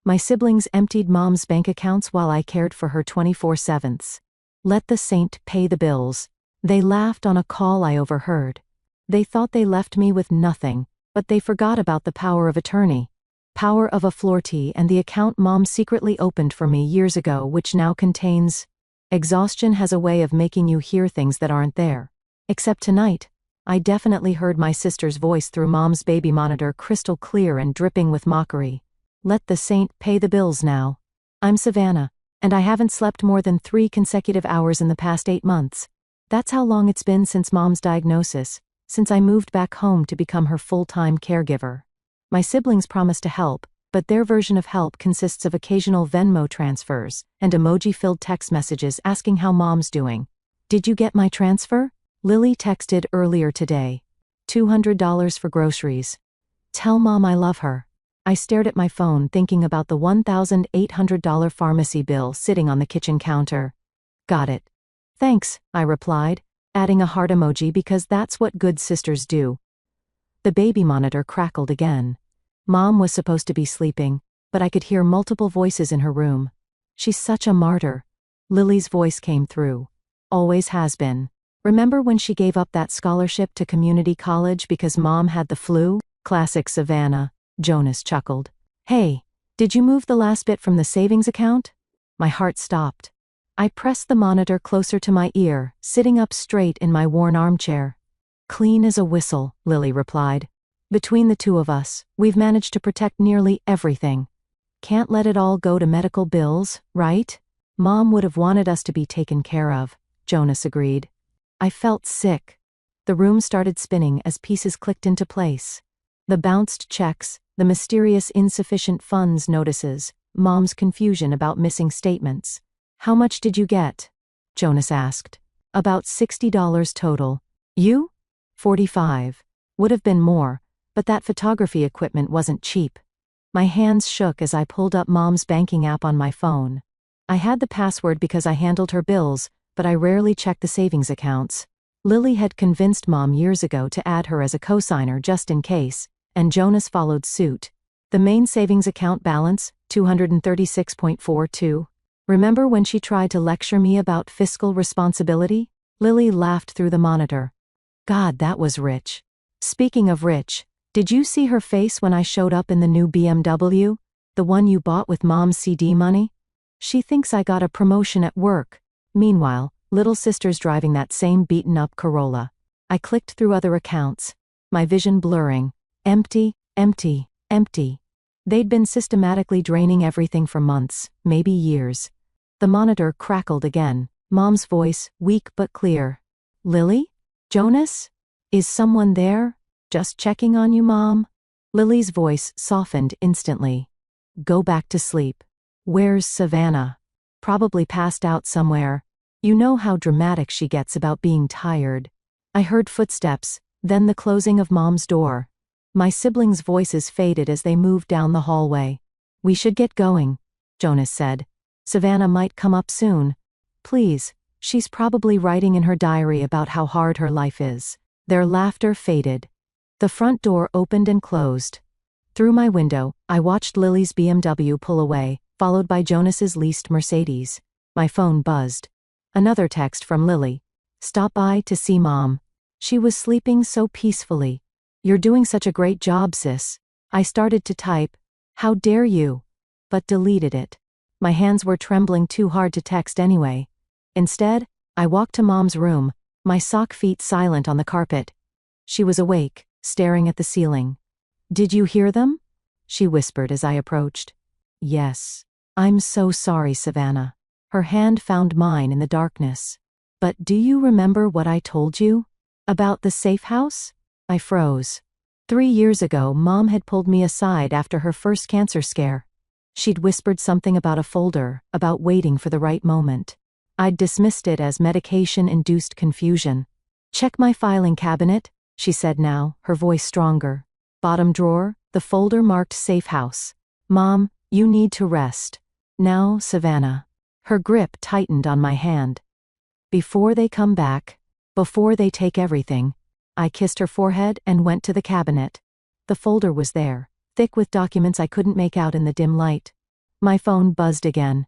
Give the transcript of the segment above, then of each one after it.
My siblings emptied Mom's bank accounts while I cared for her 24/7. Let the saint pay the bills. They laughed on a call I overheard. They thought they left me with nothing, but they forgot about the power of attorney. Power of a Flirtey and the account Mom secretly opened for me years ago, which now contains. Exhaustion has a way of making you hear things that aren't there. Except tonight, I definitely heard my sister's voice through Mom's baby monitor, crystal clear and dripping with mockery. Let the saint pay the bills now. I'm Savannah, and I haven't slept more than 3 consecutive hours in the past 8 months. That's how long it's been since Mom's diagnosis, since I moved back home to become her full-time caregiver. My siblings promised to help, but their version of help consists of occasional Venmo transfers and emoji-filled text messages asking how Mom's doing. Did you get my transfer? Lily texted earlier today. $200 for groceries. Tell Mom I love her. I stared at my phone thinking about the $1,800 pharmacy bill sitting on the kitchen counter. Got it. Thanks, I replied, adding a heart emoji because that's what good sisters do. The baby monitor crackled again. Mom was supposed to be sleeping, but I could hear multiple voices in her room. She's such a martyr. Lily's voice came through. Always has been. Remember when she gave up that scholarship to community college because Mom had the flu? Classic Savannah, Jonas chuckled. Hey, did you move the last bit from the savings account? My heart stopped. I pressed the monitor closer to my ear, sitting up straight in my worn armchair. Clean as a whistle, Lily replied. Between the two of us, we've managed to protect nearly everything. Can't let it all go to medical bills, right? Mom would have wanted us to be taken care of, Jonas agreed. I felt sick. The room started spinning as pieces clicked into place. The bounced checks, the mysterious insufficient funds notices, Mom's confusion about missing statements. How much did you get? Jonas asked. About $60 total. You? 45. Would have been more, but that photography equipment wasn't cheap. My hands shook as I pulled up Mom's banking app on my phone. I had the password because I handled her bills, but I rarely checked the savings accounts. Lily had convinced Mom years ago to add her as a cosigner just in case, and Jonas followed suit. The main savings account balance, $236.42. Remember when she tried to lecture me about fiscal responsibility? Lily laughed through the monitor. God, that was rich. Speaking of rich, did you see her face when I showed up in the new BMW? The one you bought with Mom's CD money? She thinks I got a promotion at work. Meanwhile, little sister's driving that same beaten-up Corolla. I clicked through other accounts, my vision blurring. Empty, empty, empty. They'd been systematically draining everything for months, maybe years. The monitor crackled again, Mom's voice, weak but clear. Lily? Jonas? Is someone there? Just checking on you, Mom? Lily's voice softened instantly. Go back to sleep. Where's Savannah? Probably passed out somewhere. You know how dramatic she gets about being tired. I heard footsteps, then the closing of Mom's door. My siblings' voices faded as they moved down the hallway. We should get going, Jonas said. Savannah might come up soon. Please, she's probably writing in her diary about how hard her life is. Their laughter faded. The front door opened and closed. Through my window, I watched Lily's BMW pull away, followed by Jonas's leased Mercedes. My phone buzzed. Another text from Lily. Stop by to see Mom. She was sleeping so peacefully. You're doing such a great job, sis. I started to type, how dare you, but deleted it. My hands were trembling too hard to text anyway. Instead, I walked to Mom's room, my sock feet silent on the carpet. She was awake, staring at the ceiling. Did you hear them? She whispered as I approached. Yes. I'm so sorry, Savannah. Her hand found mine in the darkness. But do you remember what I told you? About the safe house? I froze. 3 years ago, Mom had pulled me aside after her first cancer scare. She'd whispered something about a folder, about waiting for the right moment. I'd dismissed it as medication-induced confusion. Check my filing cabinet, she said now, her voice stronger. Bottom drawer, the folder marked safe house. Mom, you need to rest. Now, Savannah. Her grip tightened on my hand. Before they come back, before they take everything, I kissed her forehead and went to the cabinet. The folder was there, thick with documents I couldn't make out in the dim light. My phone buzzed again.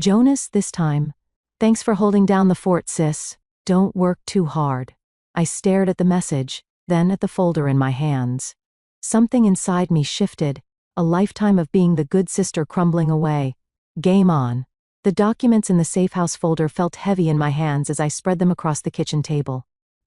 Jonas this time. Thanks for holding down the fort, sis. Don't work too hard. I stared at the message, then at the folder in my hands. Something inside me shifted, a lifetime of being the good sister crumbling away. Game on. The documents in the safe house folder felt heavy in my hands as I spread them across the kitchen table.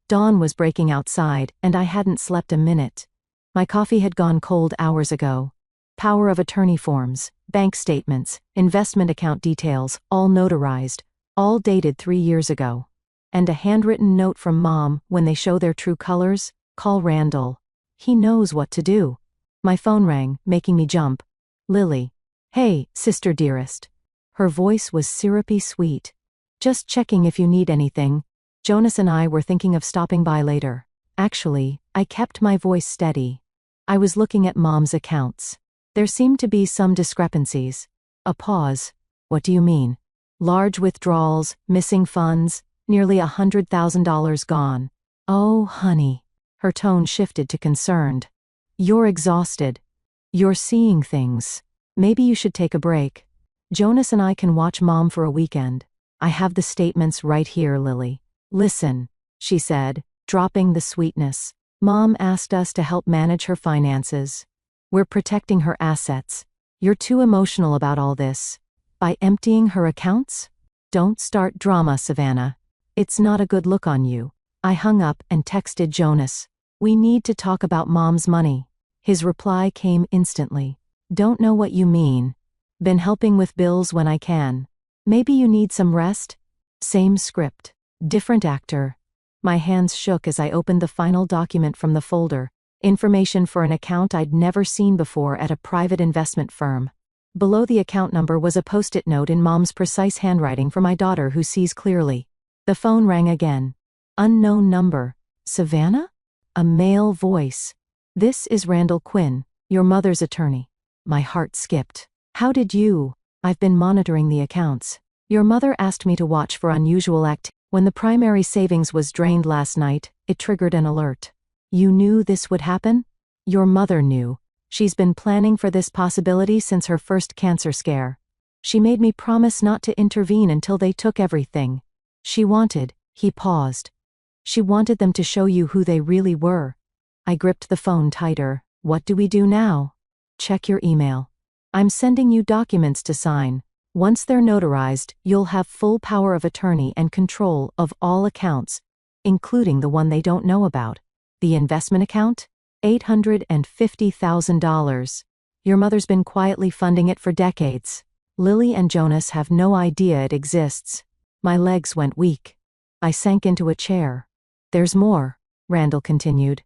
Dawn was breaking outside, and I hadn't slept a minute. My coffee had gone cold hours ago. Power of attorney forms, bank statements, investment account details, all notarized, all dated 3 years ago. And a handwritten note from Mom: when they show their true colors, call Randall. He knows what to do. My phone rang, making me jump. Lily. Hey, sister dearest. Her voice was syrupy sweet. Just checking if you need anything. Jonas and I were thinking of stopping by later. Actually, I kept my voice steady. I was looking at Mom's accounts. There seemed to be some discrepancies. A pause. What do you mean? Large withdrawals, missing funds, nearly $100,000 gone. Oh, honey. Her tone shifted to concerned. You're exhausted. You're seeing things. Maybe you should take a break. Jonas and I can watch Mom for a weekend. I have the statements right here, Lily. Listen, she said, dropping the sweetness. Mom asked us to help manage her finances. We're protecting her assets. You're too emotional about all this. By emptying her accounts? Don't start drama, Savannah. It's not a good look on you. I hung up and texted Jonas. We need to talk about Mom's money. His reply came instantly. Don't know what you mean. Been helping with bills when I can. Maybe you need some rest? Same script. Different actor. My hands shook as I opened the final document from the folder. Information for an account I'd never seen before at a private investment firm. Below the account number was a post-it note in Mom's precise handwriting for my daughter who sees clearly. The phone rang again. Unknown number. Savannah? A male voice. This is Randall Quinn, your mother's attorney. My heart skipped. How did you? I've been monitoring the accounts. Your mother asked me to watch for unusual activity. When the primary savings was drained last night, it triggered an alert. You knew this would happen? Your mother knew. She's been planning for this possibility since her first cancer scare. She made me promise not to intervene until they took everything. She wanted, he paused. She wanted them to show you who they really were. I gripped the phone tighter. What do we do now? Check your email. I'm sending you documents to sign. Once they're notarized, you'll have full power of attorney and control of all accounts, including the one they don't know about. The investment account? $850,000. Your mother's been quietly funding it for decades. Lily and Jonas have no idea it exists. My legs went weak. I sank into a chair. There's more, Randall continued.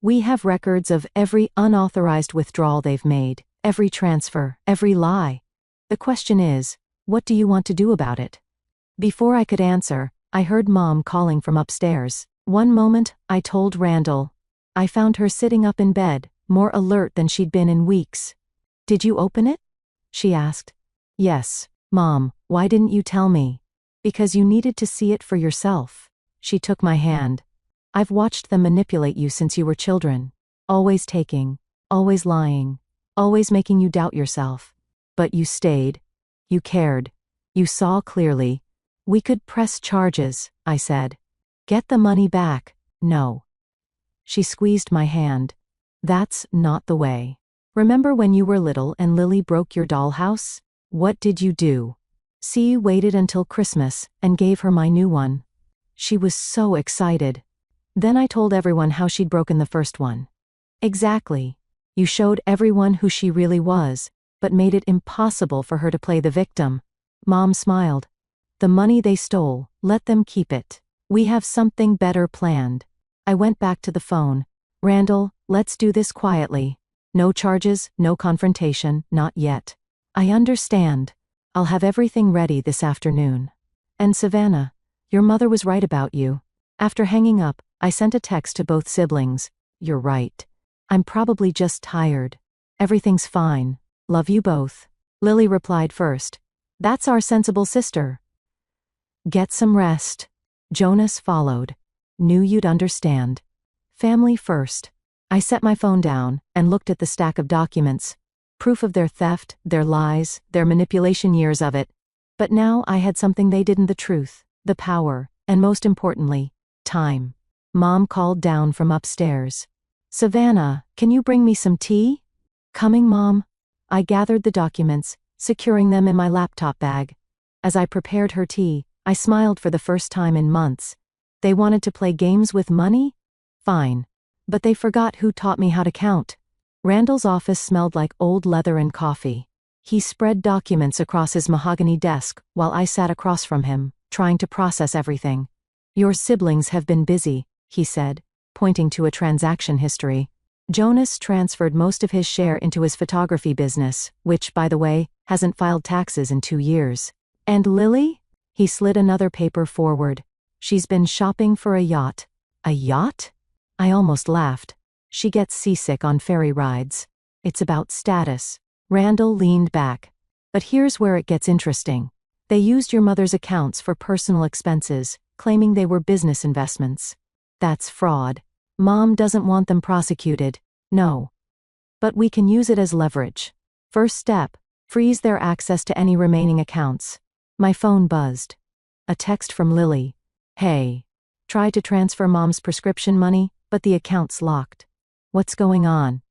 We have records of every unauthorized withdrawal they've made, every transfer, every lie. The question is, what do you want to do about it? Before I could answer, I heard Mom calling from upstairs. One moment, I told Randall. I found her sitting up in bed, more alert than she'd been in weeks. Did you open it? She asked. Yes, Mom, why didn't you tell me? Because you needed to see it for yourself. She took my hand. I've watched them manipulate you since you were children. Always taking, always lying, always making you doubt yourself. But you stayed. You cared. You saw clearly. We could press charges, I said. Get the money back. No. She squeezed my hand. That's not the way. Remember when you were little and Lily broke your dollhouse? What did you do? C waited until Christmas and gave her my new one. She was so excited. Then I told everyone how she'd broken the first one. Exactly. You showed everyone who she really was, but made it impossible for her to play the victim. Mom smiled. The money they stole, let them keep it. We have something better planned. I went back to the phone. Randall, let's do this quietly. No charges, no confrontation, not yet. I understand. I'll have everything ready this afternoon. And Savannah, your mother was right about you. After hanging up, I sent a text to both siblings. You're right. I'm probably just tired. Everything's fine. Love you both. Lily replied first. That's our sensible sister. Get some rest. Jonas followed. Knew you'd understand. Family first. I set my phone down and looked at the stack of documents. Proof of their theft, their lies, their manipulation, years of it. But now I had something they didn't: the truth, the power, and most importantly, time. Mom called down from upstairs. "Savannah, can you bring me some tea?" "Coming, Mom." I gathered the documents, securing them in my laptop bag. As I prepared her tea, I smiled for the first time in months. They wanted to play games with money? Fine. But they forgot who taught me how to count. Randall's office smelled like old leather and coffee. He spread documents across his mahogany desk while I sat across from him, trying to process everything. "Your siblings have been busy," he said, pointing to a transaction history. "Jonas transferred most of his share into his photography business, which, by the way, hasn't filed taxes in 2 years. And Lily?" He slid another paper forward. "She's been shopping for a yacht." "A yacht?" I almost laughed. "She gets seasick on ferry rides. It's about status." Randall leaned back. "But here's where it gets interesting. They used your mother's accounts for personal expenses, claiming they were business investments. That's fraud. Mom doesn't want them prosecuted. No. But we can use it as leverage. First step, freeze their access to any remaining accounts." My phone buzzed. A text from Lily. "Hey. Tried to transfer Mom's prescription money, but the account's locked. What's going on?"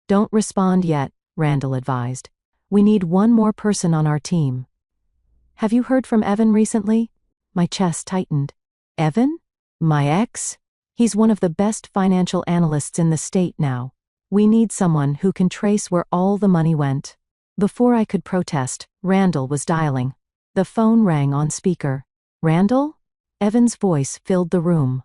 "Don't respond yet," Randall advised. "We need one more person on our team." "Have you heard from Evan recently?" My chest tightened. "Evan? My ex? He's one of the best financial analysts in the state now. We need someone who can trace where all the money went." Before I could protest, Randall was dialing. The phone rang on speaker. "Randall?" Evan's voice filled the room.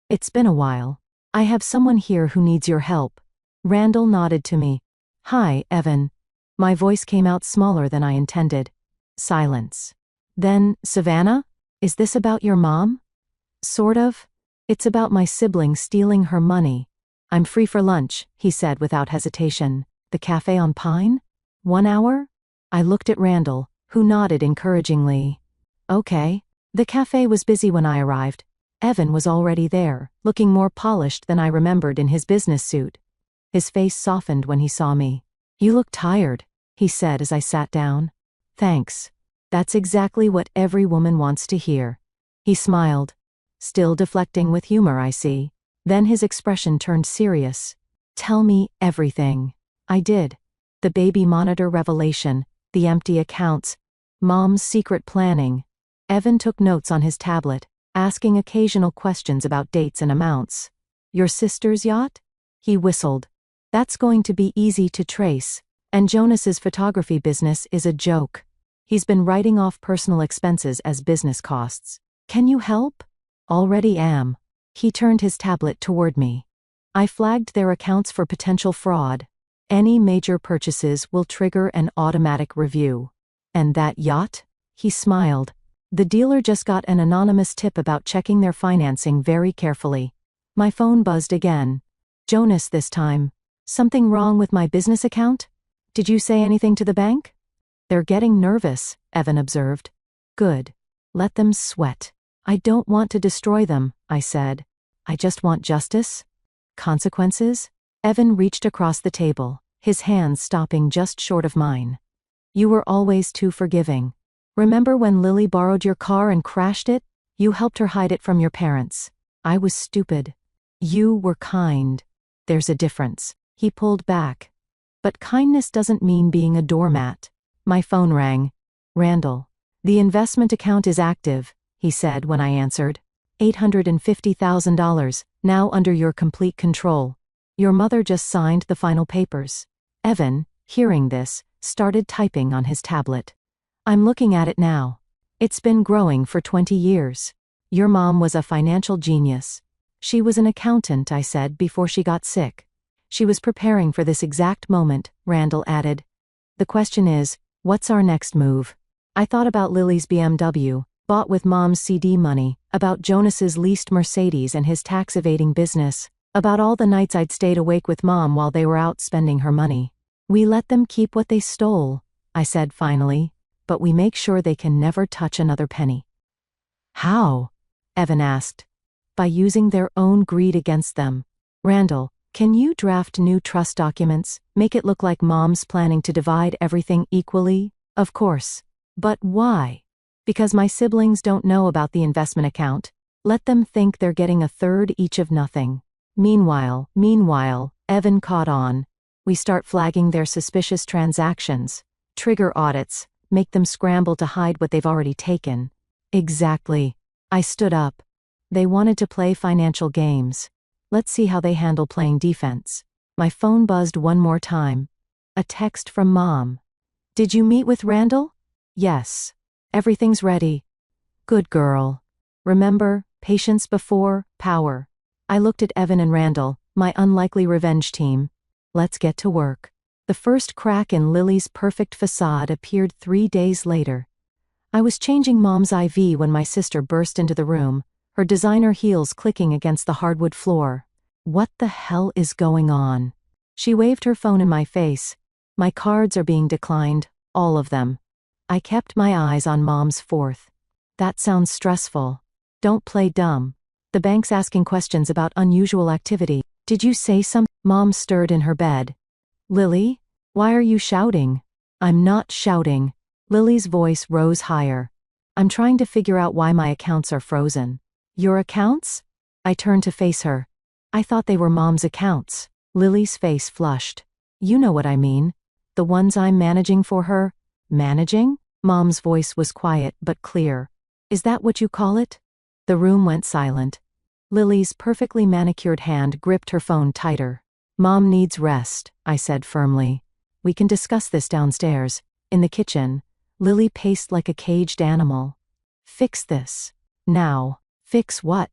"It's been a while. I have someone here who needs your help." Randall nodded to me. "Hi, Evan." My voice came out smaller than I intended. Silence. Then, "Savannah? Is this about your mom?" "Sort of. It's about my sibling stealing her money." "I'm free for lunch," he said without hesitation. "The cafe on Pine? 1 hour?" I looked at Randall, who nodded encouragingly. "Okay." The cafe was busy when I arrived. Evan was already there, looking more polished than I remembered in his business suit. His face softened when he saw me. "You look tired," he said as I sat down. "Thanks. That's exactly what every woman wants to hear." He smiled. Still deflecting with humor, I see. Then his expression turned serious. "Tell me everything." I did. The baby monitor revelation, the empty accounts, Mom's secret planning. Evan took notes on his tablet, asking occasional questions about dates and amounts. "Your sister's yacht?" He whistled. "That's going to be easy to trace. And Jonas's photography business is a joke. He's been writing off personal expenses as business costs. Can you help?" "Already am." He turned his tablet toward me. "I flagged their accounts for potential fraud. Any major purchases will trigger an automatic review." "And that yacht?" He smiled. "The dealer just got an anonymous tip about checking their financing very carefully." My phone buzzed again. "Jonas this time. Something wrong with my business account? Did you say anything to the bank?" "They're getting nervous," Evan observed. "Good. Let them sweat. I don't want to destroy them," I said. "I just want justice." "Consequences?" Evan reached across the table, his hands stopping just short of mine. "You were always too forgiving. Remember when Lily borrowed your car and crashed it? You helped her hide it from your parents. I was stupid. You were kind. There's a difference." He pulled back. "But kindness doesn't mean being a doormat." My phone rang. "Randall. The investment account is active," he said when I answered. $850,000, now under your complete control. Your mother just signed the final papers." Evan, hearing this, started typing on his tablet. "I'm looking at it now. It's been growing for 20 years. Your mom was a financial genius." "She was an accountant," I said before she got sick. "She was preparing for this exact moment," Randall added. "The question is, what's our next move?" I thought about Lily's BMW, bought with Mom's CD money, about Jonas's leased Mercedes and his tax-evading business, about all the nights I'd stayed awake with Mom while they were out spending her money. "We let them keep what they stole," I said finally, "but we make sure they can never touch another penny." "How?" Evan asked. "By using their own greed against them. Randall, Can you draft new trust documents? Make it look like Mom's planning to divide everything equally? Of course. But why? Because my siblings don't know about the investment account. Let them think they're getting a third each of nothing. Meanwhile, Evan caught on. We start flagging their suspicious transactions. Trigger audits. Make them scramble to hide what they've already taken. Exactly. I stood up. They wanted to play financial games. Let's see how they handle playing defense. My phone buzzed one more time. A text from Mom. Did you meet with Randall? Yes. Everything's ready. Good girl. Remember, patience before power. I looked at Evan and Randall, my unlikely revenge team. Let's get to work. The first crack in Lily's perfect facade appeared 3 days later. I was changing Mom's IV when my sister burst into the room, her designer heels clicking against the hardwood floor. What the hell is going on? She waved her phone in my face. My cards are being declined, all of them. I kept my eyes on Mom's fourth. That sounds stressful. Don't play dumb. The bank's asking questions about unusual activity. Did you say something? Mom stirred in her bed. Lily? Why are you shouting? I'm not shouting. Lily's voice rose higher. I'm trying to figure out why my accounts are frozen. Your accounts? I turned to face her. I thought they were Mom's accounts. Lily's face flushed. You know what I mean. The ones I'm managing for her. Managing? Mom's voice was quiet but clear. Is that what you call it? The room went silent. Lily's perfectly manicured hand gripped her phone tighter. Mom needs rest, I said firmly. We can discuss this downstairs. In the kitchen, Lily paced like a caged animal. Fix this. Now. Fix what?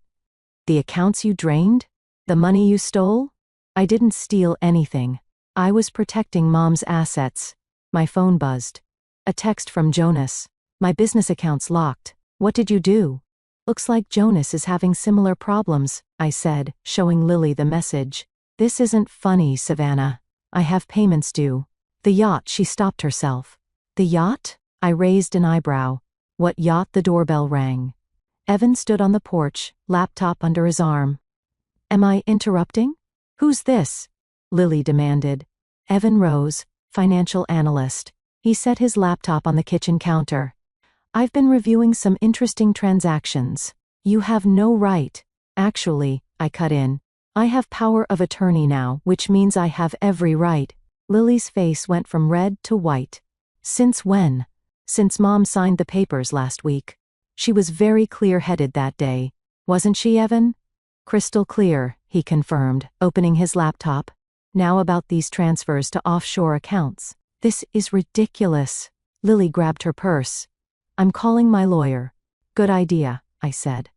The accounts you drained? The money you stole? I didn't steal anything. I was protecting Mom's assets. My phone buzzed. A text from Jonas. My business account's locked. What did you do? Looks like Jonas is having similar problems, I said, showing Lily the message. This isn't funny, Savannah. I have payments due. The yacht, she stopped herself. The yacht? I raised an eyebrow. What yacht? The doorbell rang. Evan stood on the porch, laptop under his arm. Am I interrupting? Who's this? Lily demanded. Evan rose, financial analyst. He set his laptop on the kitchen counter. I've been reviewing some interesting transactions. You have no right. Actually, I cut in. I have power of attorney now, which means I have every right. Lily's face went from red to white. Since when? Since Mom signed the papers last week. She was very clear-headed that day. Wasn't she, Evan? Crystal clear, he confirmed, opening his laptop. Now about these transfers to offshore accounts. This is ridiculous. Lily grabbed her purse. I'm calling my lawyer. Good idea, I said.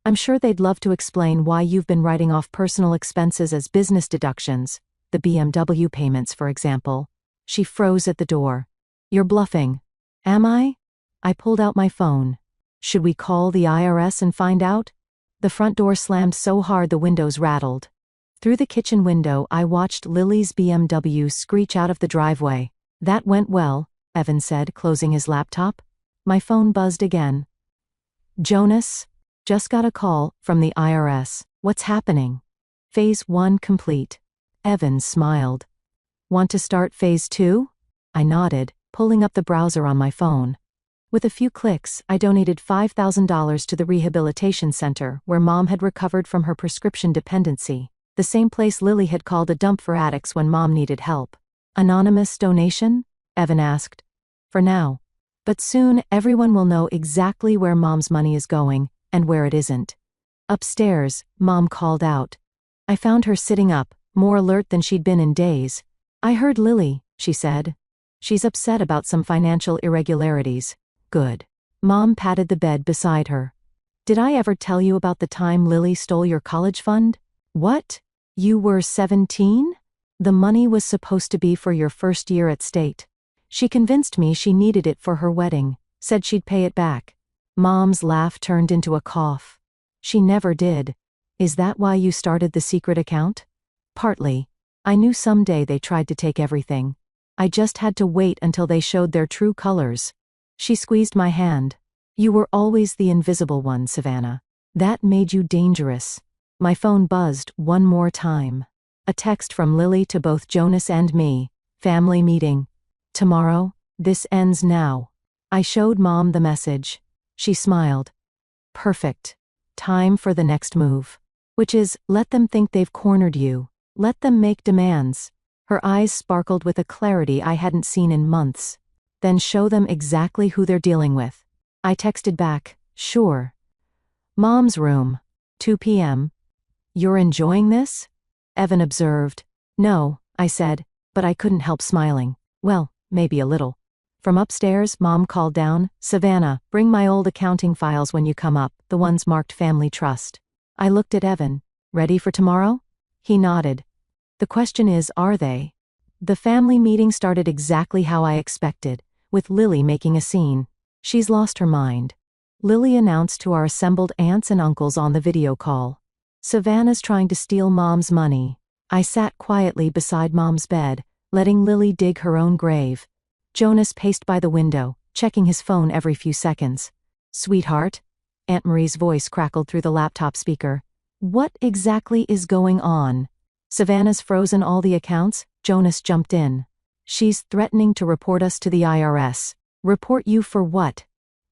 I'm sure they'd love to explain why you've been writing off personal expenses as business deductions, the BMW payments, for example. She froze at the door. You're bluffing. Am I? I pulled out my phone. Should we call the IRS and find out? The front door slammed so hard the windows rattled. Through the kitchen window, I watched Lily's BMW screech out of the driveway. That went well, Evan said, closing his laptop. My phone buzzed again. Jonas? Just got a call from the IRS. What's happening? Phase 1 complete. Evan smiled. Want to start Phase 2? I nodded, pulling up the browser on my phone. With a few clicks, I donated $5,000 to the rehabilitation center where Mom had recovered from her prescription dependency, the same place Lily had called a dump for addicts when Mom needed help. Anonymous donation? Evan asked. For now. But soon, everyone will know exactly where Mom's money is going, and where it isn't. Upstairs, Mom called out. I found her sitting up, more alert than she'd been in days. I heard Lily, she said. She's upset about some financial irregularities. Good. Mom patted the bed beside her. Did I ever tell you about the time Lily stole your college fund? What? You were 17? The money was supposed to be for your first year at State. She convinced me she needed it for her wedding, said she'd pay it back. Mom's laugh turned into a cough. She never did. Is that why you started the secret account? Partly. I knew someday they tried to take everything. I just had to wait until they showed their true colors. She squeezed my hand. You were always the invisible one, Savannah. That made you dangerous. My phone buzzed one more time. A text from Lily to both Jonas and me. Family meeting. Tomorrow. This ends now. I showed Mom the message. She smiled. Perfect. Time for the next move. Which is, let them think they've cornered you. Let them make demands. Her eyes sparkled with a clarity I hadn't seen in months. Then show them exactly who they're dealing with. I texted back, sure. Mom's room. 2 p.m. You're enjoying this? Evan observed. No, I said, but I couldn't help smiling. Well, maybe a little. From upstairs, Mom called down, Savannah, bring my old accounting files when you come up, the ones marked Family Trust. I looked at Evan. Ready for tomorrow? He nodded. The question is, are they? The family meeting started exactly how I expected, with Lily making a scene. She's lost her mind. Lily announced to our assembled aunts and uncles on the video call. Savannah's trying to steal Mom's money. I sat quietly beside Mom's bed, letting Lily dig her own grave. Jonas paced by the window, checking his phone every few seconds. Sweetheart? Aunt Marie's voice crackled through the laptop speaker. What exactly is going on? Savannah's frozen all the accounts. Jonas jumped in. She's threatening to report us to the IRS. Report you for what?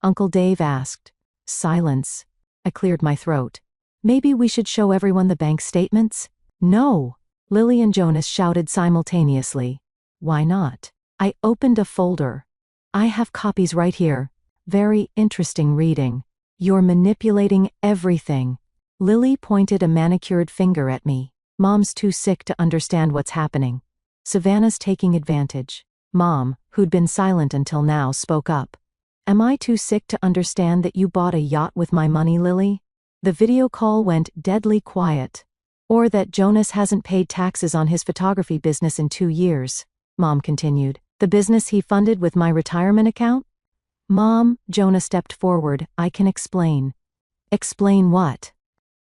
Uncle Dave asked. Silence. I cleared my throat. Maybe we should show everyone the bank statements? No. Lily and Jonas shouted simultaneously. Why not? I opened a folder. I have copies right here. Very interesting reading. You're manipulating everything. Lily pointed a manicured finger at me. Mom's too sick to understand what's happening. Savannah's taking advantage. Mom, who'd been silent until now, spoke up. Am I too sick to understand that you bought a yacht with my money, Lily? The video call went deadly quiet. Or that Jonas hasn't paid taxes on his photography business in 2 years. Mom continued. The business he funded with my retirement account? Mom, Jonas stepped forward, I can explain. Explain what?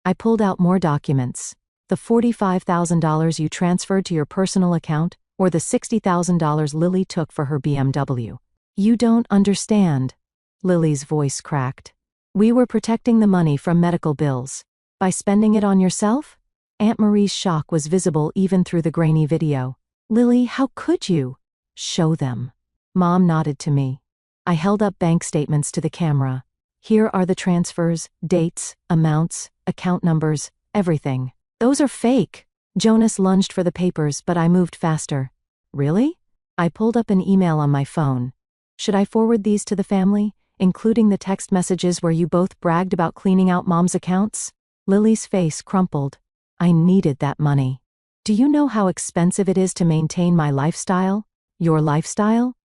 I pulled out more documents. The $45,000 you transferred to your personal account, or the $60,000 Lily took for her BMW. You don't understand. Lily's voice cracked. We were protecting the money from medical bills. By spending it on yourself? Aunt Marie's shock was visible even through the grainy video. Lily, how could you? Show them. Mom nodded to me. I held up bank statements to the camera. Here are the transfers, dates, amounts, account numbers, everything. Those are fake. Jonas lunged for the papers, but I moved faster. Really? I pulled up an email on my phone. Should I forward these to the family, including the text messages where you both bragged about cleaning out Mom's accounts? Lily's face crumpled. I needed that money. Do you know how expensive it is to maintain my lifestyle? Your lifestyle?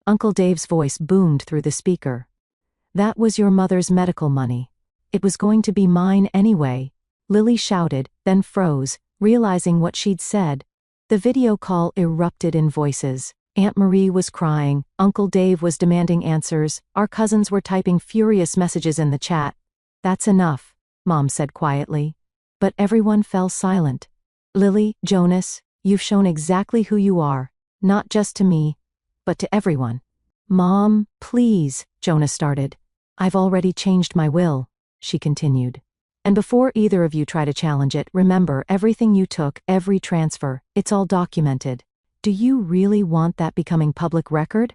Uncle Dave's voice boomed through the speaker. That was your mother's medical money. It was going to be mine anyway. Lily shouted, then froze, realizing what she'd said. The video call erupted in voices. Aunt Marie was crying, Uncle Dave was demanding answers, our cousins were typing furious messages in the chat. That's enough, Mom said quietly. But everyone fell silent. Lily, Jonas, you've shown exactly who you are, not just to me, but to everyone. Mom, please, Jonas started. I've already changed my will, she continued. And before either of you try to challenge it, remember everything you took, every transfer, it's all documented. Do you really want that becoming public record?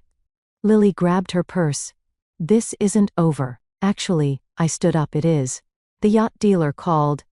Lily grabbed her purse. This isn't over. Actually, I stood up, it is. The yacht dealer called.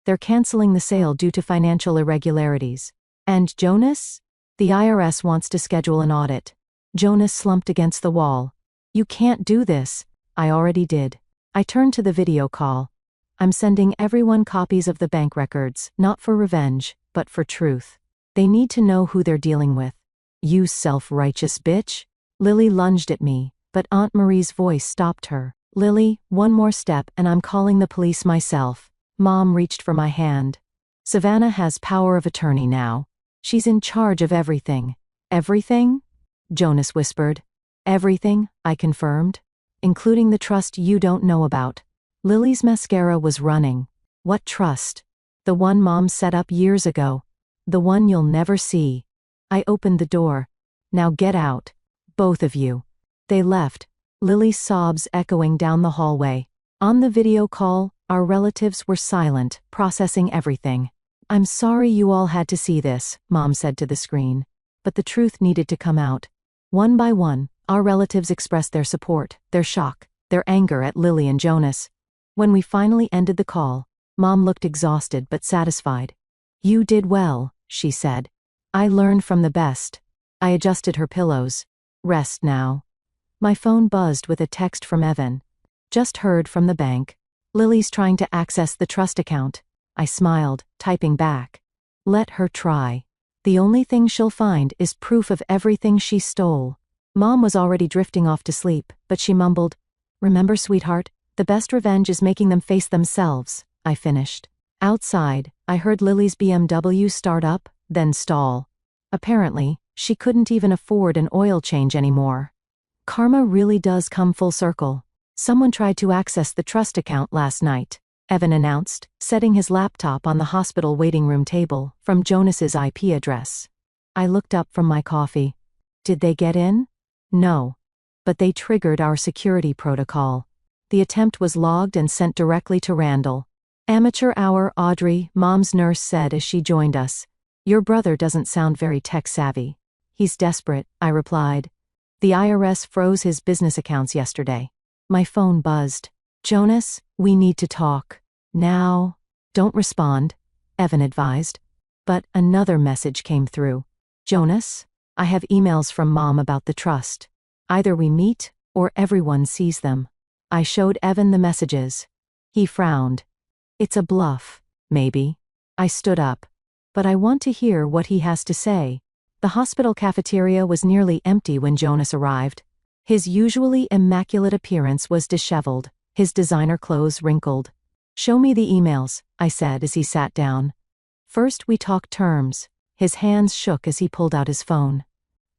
They're canceling the sale due to financial irregularities. And Jonas? The IRS wants to schedule an audit. Jonas slumped against the wall. You can't do this. I already did. I turned to the video call. I'm sending everyone copies of the bank records, not for revenge, but for truth. They need to know who they're dealing with. You self-righteous bitch. Lily lunged at me, but Aunt Marie's voice stopped her. Lily, one more step and I'm calling the police myself. Mom reached for my hand. Savannah has power of attorney now. She's in charge of everything. Everything? Jonas whispered. Everything, I confirmed. Including the trust you don't know about. Lily's mascara was running. What trust? The one Mom set up years ago. The one you'll never see. I opened the door. Now get out. Both of you. They left, Lily's sobs echoing down the hallway. On the video call, our relatives were silent, processing everything. I'm sorry you all had to see this, Mom said to the screen. But the truth needed to come out. One by one, our relatives expressed their support, their shock, their anger at Lily and Jonas. When we finally ended the call, Mom looked exhausted but satisfied. You did well, she said. I learned from the best. I adjusted her pillows. Rest now. My phone buzzed with a text from Evan. Just heard from the bank. Lily's trying to access the trust account. I smiled, typing back. Let her try. The only thing she'll find is proof of everything she stole. Mom was already drifting off to sleep, but she mumbled, Remember, sweetheart, the best revenge is making them face themselves, I finished. Outside, I heard Lily's BMW start up, then stall. Apparently, she couldn't even afford an oil change anymore. Karma really does come full circle. Someone tried to access the trust account last night, Evan announced, setting his laptop on the hospital waiting room table from Jonas's IP address. I looked up from my coffee. Did they get in? No. But they triggered our security protocol. The attempt was logged and sent directly to Randall. Amateur hour, Audrey, Mom's nurse said as she joined us. Your brother doesn't sound very tech-savvy. He's desperate, I replied. The IRS froze his business accounts yesterday. My phone buzzed. Jonas, we need to talk. Now. Don't respond, Evan advised. But another message came through. Jonas, I have emails from Mom about the trust. Either we meet, or everyone sees them. I showed Evan the messages. He frowned. It's a bluff, maybe. I stood up. But I want to hear what he has to say. The hospital cafeteria was nearly empty when Jonas arrived. His usually immaculate appearance was disheveled, his designer clothes wrinkled. Show me the emails, I said as he sat down. First we talked terms. His hands shook as he pulled out his phone.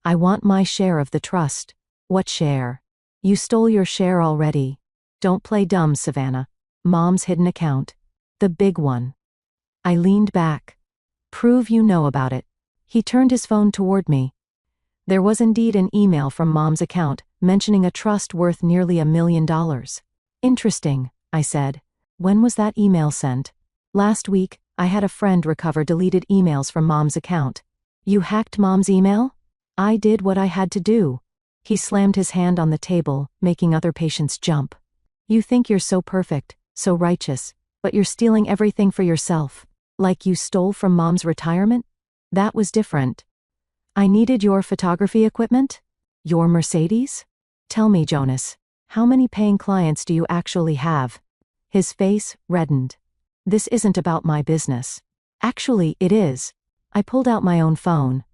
I want my share of the trust. What share? You stole your share already. Don't play dumb, Savannah. Mom's hidden account. The big one. I leaned back. Prove you know about it. He turned his phone toward me. There was indeed an email from Mom's account, mentioning a trust worth nearly $1 million. Interesting, I said. When was that email sent? Last week, I had a friend recover deleted emails from Mom's account. You hacked Mom's email? I did what I had to do. He slammed his hand on the table, making other patients jump. You think you're so perfect, so righteous, but you're stealing everything for yourself. Like you stole from Mom's retirement? That was different. I needed your photography equipment? Your Mercedes? Tell me, Jonas, how many paying clients do you actually have? His face reddened. This isn't about my business. Actually, it is. I pulled out my own phone.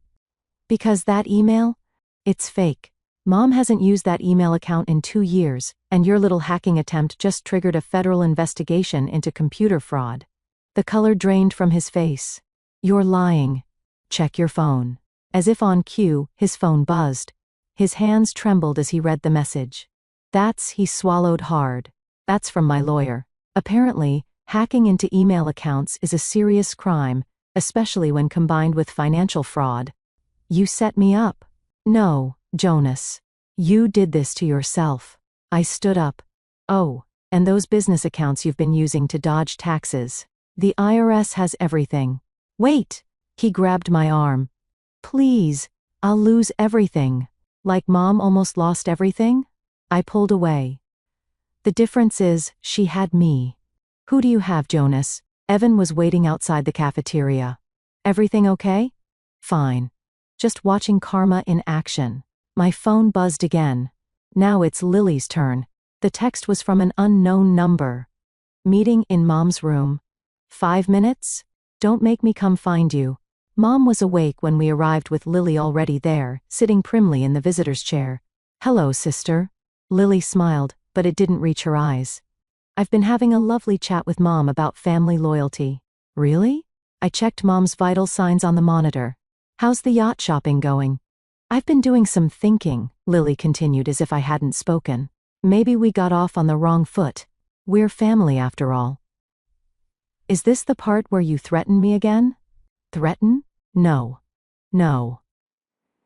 Because that email? It's fake. Mom hasn't used that email account in 2 years, and your little hacking attempt just triggered a federal investigation into computer fraud. The color drained from his face. You're lying. Check your phone. As if on cue, his phone buzzed. His hands trembled as he read the message. He swallowed hard. That's from my lawyer. Apparently, hacking into email accounts is a serious crime, especially when combined with financial fraud. You set me up. No, Jonas. You did this to yourself. I stood up. Oh, and those business accounts you've been using to dodge taxes. The IRS has everything. Wait! He grabbed my arm. Please, I'll lose everything. Like Mom almost lost everything? I pulled away. The difference is, she had me. Who do you have, Jonas? Evan was waiting outside the cafeteria. Everything okay? Fine. Just watching karma in action. My phone buzzed again. Now it's Lily's turn. The text was from an unknown number. Meeting in Mom's room. 5 minutes? Don't make me come find you. Mom was awake when we arrived with Lily already there, sitting primly in the visitor's chair. Hello, sister. Lily smiled, but it didn't reach her eyes. I've been having a lovely chat with Mom about family loyalty. Really? I checked Mom's vital signs on the monitor. How's the yacht shopping going? I've been doing some thinking, Lily continued as if I hadn't spoken. Maybe we got off on the wrong foot. We're family after all. Is this the part where you threaten me again? Threaten? No. No.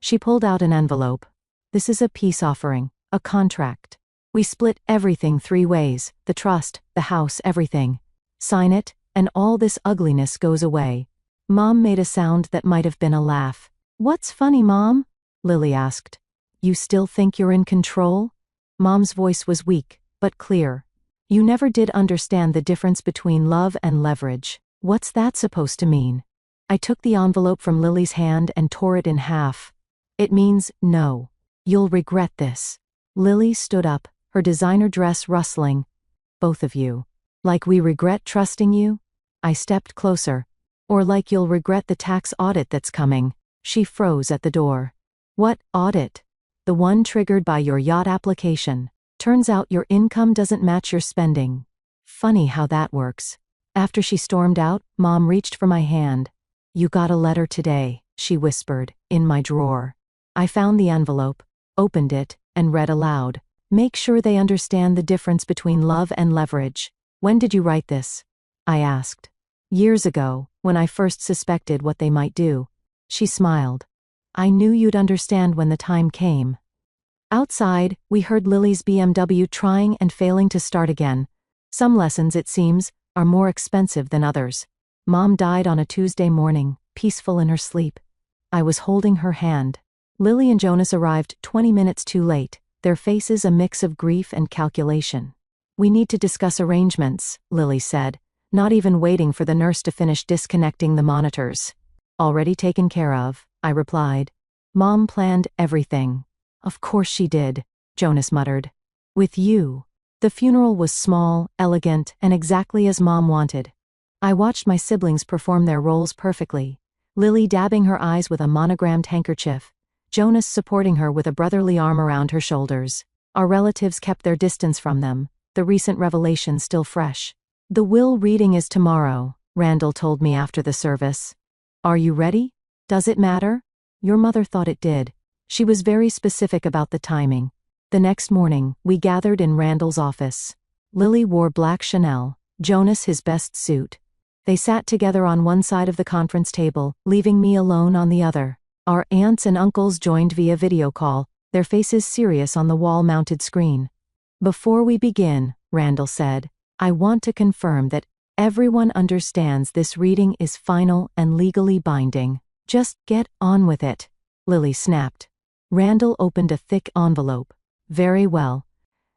She pulled out an envelope. This is a peace offering, a contract. We split everything 3 ways, the trust, the house, everything. Sign it, and all this ugliness goes away. Mom made a sound that might have been a laugh. What's funny, Mom? Lily asked. You still think you're in control? Mom's voice was weak, but clear. You never did understand the difference between love and leverage. What's that supposed to mean? I took the envelope from Lily's hand and tore it in half. It means no. You'll regret this. Lily stood up, her designer dress rustling. Both of you. Like we regret trusting you? I stepped closer. Or like you'll regret the tax audit that's coming. She froze at the door. What audit? The one triggered by your yacht application. Turns out your income doesn't match your spending. Funny how that works. After she stormed out, Mom reached for my hand. You got a letter today, she whispered, in my drawer. I found the envelope, opened it, and read aloud. Make sure they understand the difference between love and leverage. When did you write this? I asked. Years ago, when I first suspected what they might do. She smiled. I knew you'd understand when the time came. Outside, we heard Lily's BMW trying and failing to start again. Some lessons, it seems, are more expensive than others. Mom died on a Tuesday morning, peaceful in her sleep. I was holding her hand. Lily and Jonas arrived 20 minutes too late, their faces a mix of grief and calculation. We need to discuss arrangements, Lily said, not even waiting for the nurse to finish disconnecting the monitors. Already taken care of, I replied. Mom planned everything. Of course she did, Jonas muttered. With you. The funeral was small, elegant, and exactly as Mom wanted. I watched my siblings perform their roles perfectly. Lily dabbing her eyes with a monogrammed handkerchief. Jonas supporting her with a brotherly arm around her shoulders. Our relatives kept their distance from them, the recent revelation still fresh. The will reading is tomorrow, Randall told me after the service. Are you ready? Does it matter? Your mother thought it did. She was very specific about the timing. The next morning, we gathered in Randall's office. Lily wore black Chanel, Jonas his best suit. They sat together on one side of the conference table, leaving me alone on the other. Our aunts and uncles joined via video call, their faces serious on the wall-mounted screen. Before we begin, Randall said, I want to confirm that everyone understands this reading is final and legally binding. Just get on with it, Lily snapped. Randall opened a thick envelope. Very well.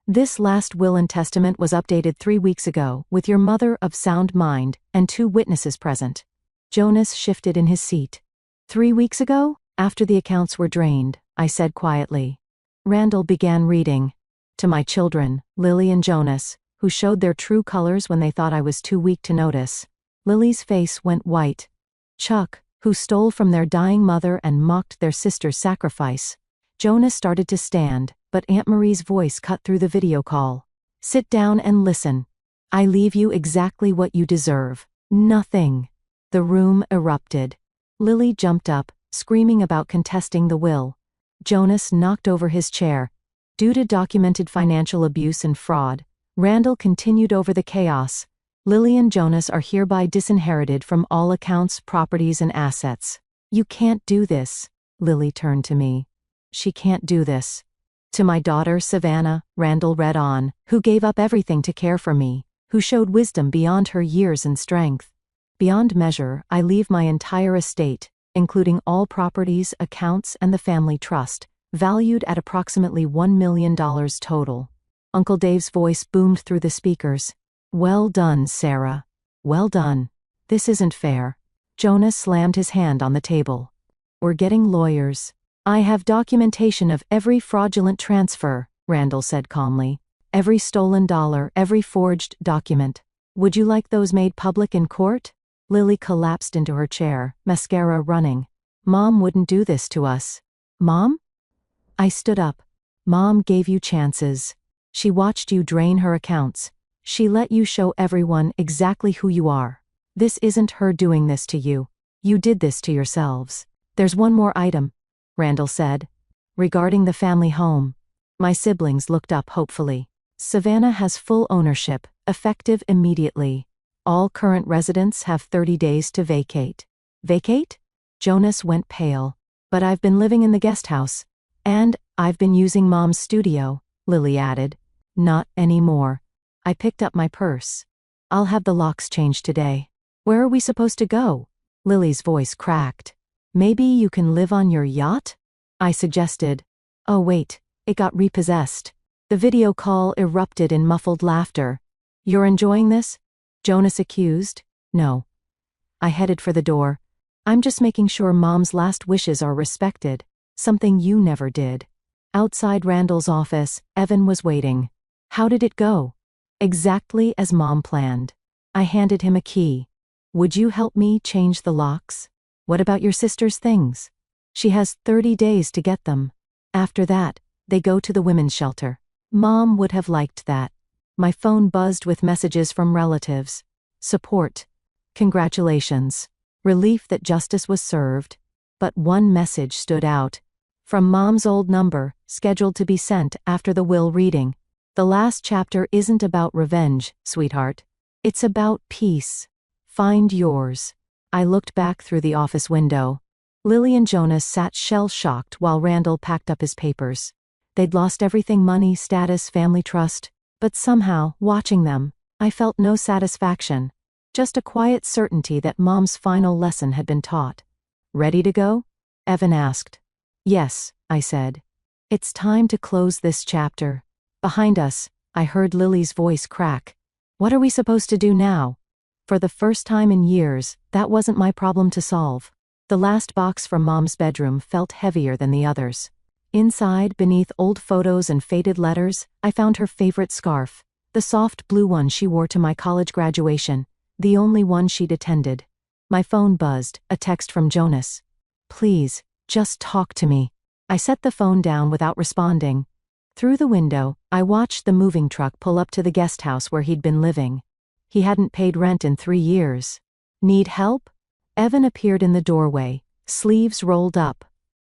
This last will and testament was updated 3 weeks ago, with your mother of sound mind, and 2 witnesses present. Jonas shifted in his seat. 3 weeks ago, after the accounts were drained, I said quietly. Randall began reading. To my children, Lily and Jonas, who showed their true colors when they thought I was too weak to notice. Lily's face went white. Chuck, who stole from their dying mother and mocked their sister's sacrifice. Jonas started to stand, but Aunt Marie's voice cut through the video call. Sit down and listen. I leave you exactly what you deserve. Nothing. The room erupted. Lily jumped up, screaming about contesting the will. Jonas knocked over his chair. Due to documented financial abuse and fraud, Randall continued over the chaos. Lily and Jonas are hereby disinherited from all accounts, properties, and assets. You can't do this. Lily turned to me. She can't do this. To my daughter Savannah, Randall read on, who gave up everything to care for me, who showed wisdom beyond her years and strength. Beyond measure, I leave my entire estate, including all properties, accounts, and the family trust, valued at approximately $1 million total. Uncle Dave's voice boomed through the speakers. Well done, Sarah. Well done. This isn't fair. Jonas slammed his hand on the table. We're getting lawyers. I have documentation of every fraudulent transfer, Randall said calmly. Every stolen dollar, every forged document. Would you like those made public in court? Lily collapsed into her chair, mascara running. Mom wouldn't do this to us. Mom? I stood up. Mom gave you chances. She watched you drain her accounts. She let you show everyone exactly who you are. This isn't her doing this to you. You did this to yourselves. There's one more item, Randall said. Regarding the family home. My siblings looked up hopefully. Savannah has full ownership, effective immediately. All current residents have 30 days to vacate. Vacate? Jonas went pale. But I've been living in the guest house. And I've been using Mom's studio, Lily added. Not anymore. I picked up my purse. I'll have the locks changed today. Where are we supposed to go? Lily's voice cracked. Maybe you can live on your yacht? I suggested. Oh wait, it got repossessed. The video call erupted in muffled laughter. You're enjoying this? Jonas accused. No. I headed for the door. I'm just making sure Mom's last wishes are respected, something you never did. Outside Randall's office, Evan was waiting. How did it go? Exactly as Mom planned. I handed him a key. Would you help me change the locks? What about your sister's things? She has 30 days to get them. After that, they go to the women's shelter. Mom would have liked that. My phone buzzed with messages from relatives. Support. Congratulations. Relief that justice was served. But one message stood out. From Mom's old number, scheduled to be sent after the will reading. The last chapter isn't about revenge, sweetheart. It's about peace. Find yours. I looked back through the office window. Lily and Jonas sat shell-shocked while Randall packed up his papers. They'd lost everything: money, status, family trust. But somehow, watching them, I felt no satisfaction. Just a quiet certainty that Mom's final lesson had been taught. Ready to go? Evan asked. Yes, I said. It's time to close this chapter. Behind us, I heard Lily's voice crack. What are we supposed to do now? For the first time in years, that wasn't my problem to solve. The last box from Mom's bedroom felt heavier than the others. Inside, beneath old photos and faded letters, I found her favorite scarf, the soft blue one she wore to my college graduation, the only one she'd attended. My phone buzzed, a text from Jonas. Please, just talk to me. I set the phone down without responding. Through the window, I watched the moving truck pull up to the guest house where he'd been living. He hadn't paid rent in 3 years. Need help? Evan appeared in the doorway, sleeves rolled up.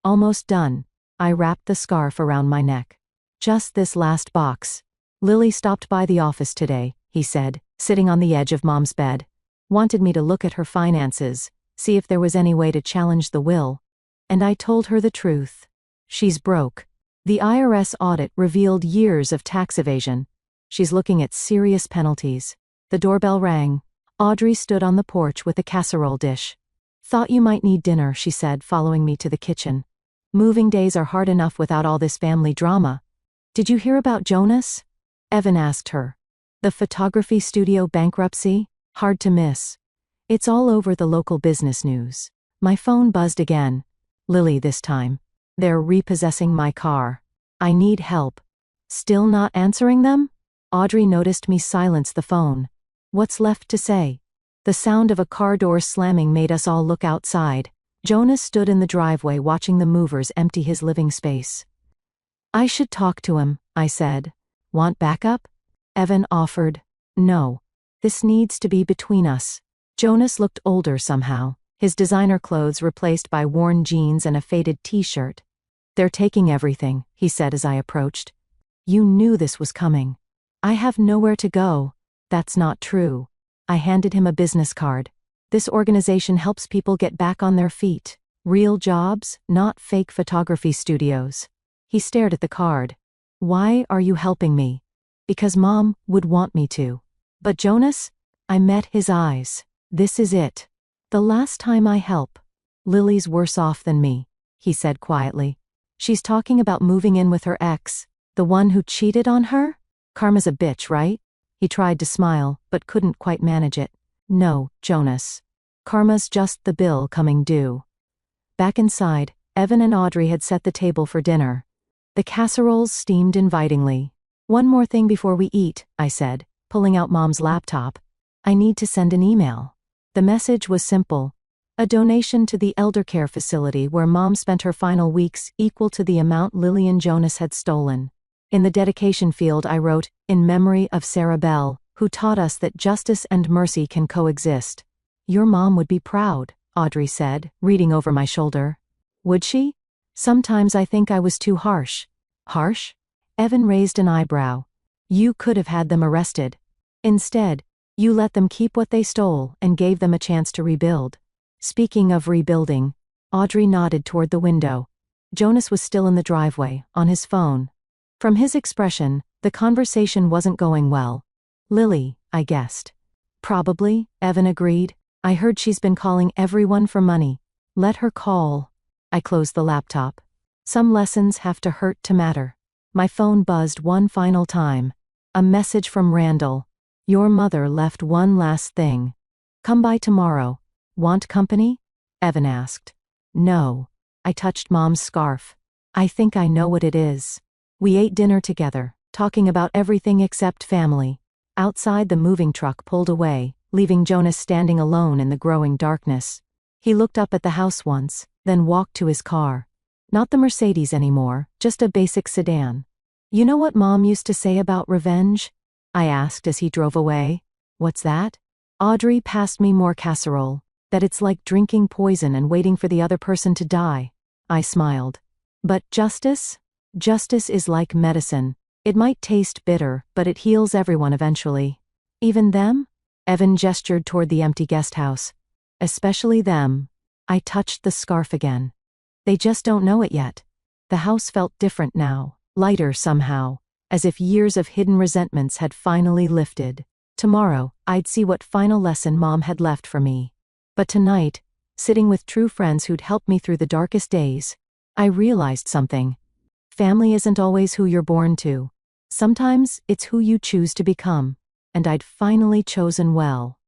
Almost done. I wrapped the scarf around my neck. Just this last box. Lily stopped by the office today, he said, sitting on the edge of Mom's bed. Wanted me to look at her finances, see if there was any way to challenge the will. And I told her the truth. She's broke. The IRS audit revealed years of tax evasion. She's looking at serious penalties. The doorbell rang. Audrey stood on the porch with a casserole dish. Thought you might need dinner, she said, following me to the kitchen. Moving days are hard enough without all this family drama. Did you hear about Jonas? Evan asked her. The photography studio bankruptcy? Hard to miss. It's all over the local business news. My phone buzzed again. Lily this time. They're repossessing my car. I need help. Still not answering them? Audrey noticed me silence the phone. What's left to say? The sound of a car door slamming made us all look outside. Jonas stood in the driveway watching the movers empty his living space. I should talk to him, I said. Want backup? Evan offered. No. This needs to be between us. Jonas looked older somehow, his designer clothes replaced by worn jeans and a faded t-shirt. They're taking everything, he said as I approached. You knew this was coming. I have nowhere to go. That's not true. I handed him a business card. This organization helps people get back on their feet. Real jobs, not fake photography studios. He stared at the card. Why are you helping me? Because Mom would want me to. But Jonas? I met his eyes. This is it. The last time I help. Lily's worse off than me, he said quietly. She's talking about moving in with her ex, the one who cheated on her? Karma's a bitch, right? He tried to smile, but couldn't quite manage it. No, Jonas. Karma's just the bill coming due. Back inside, Evan and Audrey had set the table for dinner. The casseroles steamed invitingly. One more thing before we eat, I said, pulling out Mom's laptop. I need to send an email. The message was simple. A donation to the elder care facility where Mom spent her final weeks equal to the amount Lily and Jonas had stolen. In the dedication field I wrote, in memory of Sarah Bell, who taught us that justice and mercy can coexist. Your mom would be proud, Audrey said, reading over my shoulder. Would she? Sometimes I think I was too harsh. Harsh? Evan raised an eyebrow. You could have had them arrested. Instead, you let them keep what they stole and gave them a chance to rebuild. Speaking of rebuilding, Audrey nodded toward the window. Jonas was still in the driveway, on his phone. From his expression, the conversation wasn't going well. Lily, I guessed. Probably, Evan agreed. I heard she's been calling everyone for money. Let her call. I closed the laptop. Some lessons have to hurt to matter. My phone buzzed one final time. A message from Randall. Your mother left one last thing. Come by tomorrow. Want company? Evan asked. No. I touched Mom's scarf. I think I know what it is. We ate dinner together, talking about everything except family. Outside, the moving truck pulled away, leaving Jonas standing alone in the growing darkness. He looked up at the house once, then walked to his car. Not the Mercedes anymore, just a basic sedan. You know what Mom used to say about revenge? I asked as he drove away. What's that? Audrey passed me more casserole. That it's like drinking poison and waiting for the other person to die. I smiled. But justice? Justice is like medicine. It might taste bitter, but it heals everyone eventually. Even them? Evan gestured toward the empty guest house. Especially them. I touched the scarf again. They just don't know it yet. The house felt different now, lighter somehow, as if years of hidden resentments had finally lifted. Tomorrow, I'd see what final lesson Mom had left for me. But tonight, sitting with true friends who'd helped me through the darkest days, I realized something. Family isn't always who you're born to. Sometimes it's who you choose to become. And I'd finally chosen well.